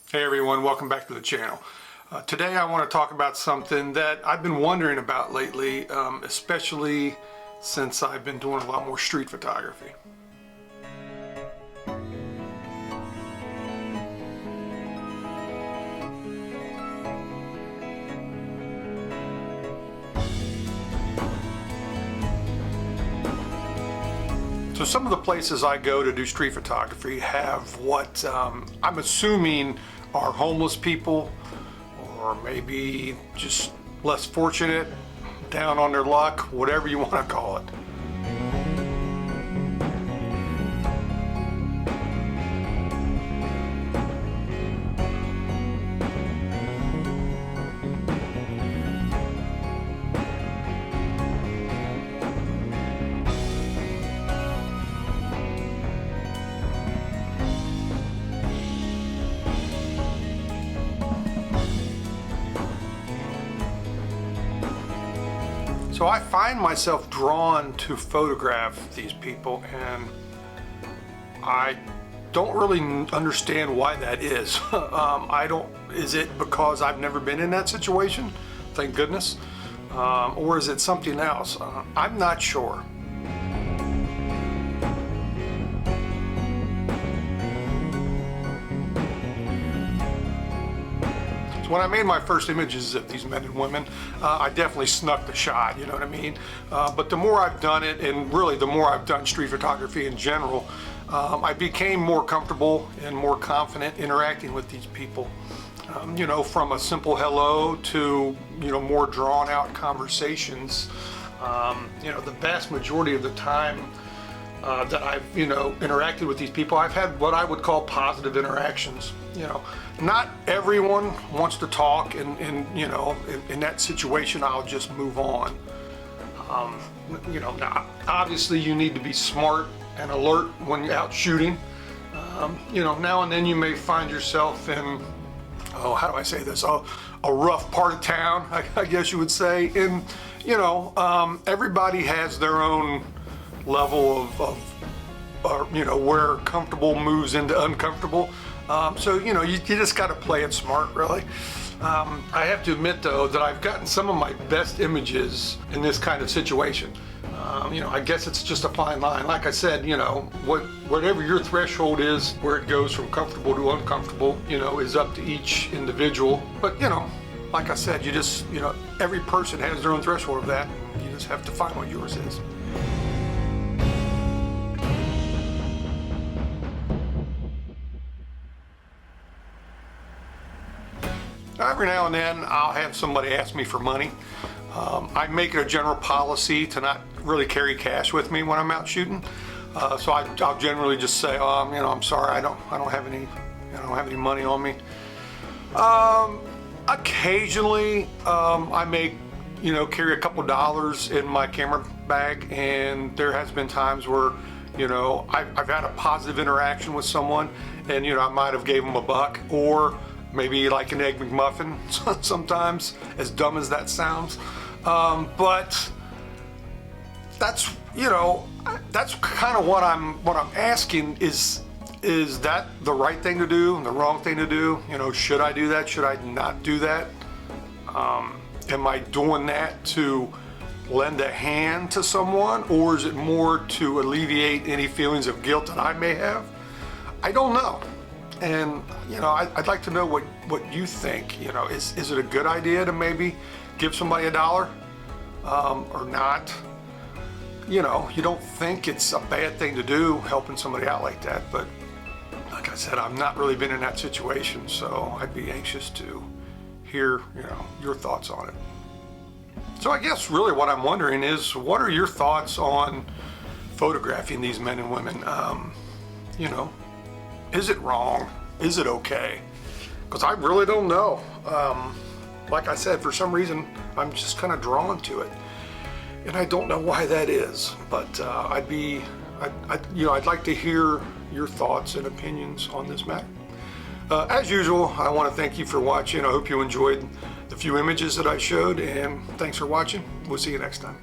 Hey everyone, welcome back to the channel. Today I want to talk about something that I've been wondering about lately, especially since I've been doing a lot more street photography. So some of the places I go to do street photography have what I'm assuming are homeless people, or maybe just less fortunate, down on their luck, whatever you want to call it. So I find myself drawn to photograph these people, and I don't really understand why that is. Is it because I've never been in that situation? Thank goodness. Or is it something else? I'm not sure. When I made my first images of these men and women, I definitely snuck the shot, you know what I mean? But the more I've done it, and really the more I've done street photography in general, I became more comfortable and more confident interacting with these people. You know, from a simple hello to, you know, more drawn out conversations. You know, the vast majority of the time that I've, you know, interacted with these people, I've had what I would call positive interactions. You know, not everyone wants to talk, and you know, in that situation, I'll just move on. You know, now, obviously you need to be smart and alert when you're out shooting. You know, now and then you may find yourself in, oh, how do I say this? A rough part of town, I guess you would say. And, you know, everybody has their own level of you know, where comfortable moves into uncomfortable. So, you know, you just got to play it smart, really. I have to admit, though, that I've gotten some of my best images in this kind of situation. You know, I guess it's just a fine line. Like I said, you know, whatever your threshold is, where it goes from comfortable to uncomfortable, you know, is up to each individual. But, you know, like I said, you just, you know, every person has their own threshold of that, and you just have to find what yours is. Every now and then I'll have somebody ask me for money. I make it a general policy to not really carry cash with me when I'm out shooting. So I'll generally just say, oh, you know, I'm sorry, I don't have any money on me. Occasionally, I may, you know, carry a couple dollars in my camera bag, and there has been times where, you know, I've had a positive interaction with someone, and, you know, I might have gave them $1, or maybe like an Egg McMuffin sometimes, as dumb as that sounds. But that's, you know, that's kind of what I'm asking is that the right thing to do and the wrong thing to do? You know, should I do that? Should I not do that? Am I doing that to lend a hand to someone, or is it more to alleviate any feelings of guilt that I may have? I don't know. And, you know, I'd like to know what you think. You know, is it a good idea to maybe give somebody $1 or not? You know, you don't think it's a bad thing to do, helping somebody out like that, but like I said, I've not really been in that situation, so I'd be anxious to hear, you know, your thoughts on it. So I guess really what I'm wondering is, what are your thoughts on photographing these men and women? You know, is it wrong? Is it okay? Because I really don't know. Like I said, for some reason, I'm just kind of drawn to it. And I don't know why that is, but you know, I'd like to hear your thoughts and opinions on this matter. As usual, I want to thank you for watching. I hope you enjoyed the few images that I showed, and thanks for watching. We'll see you next time.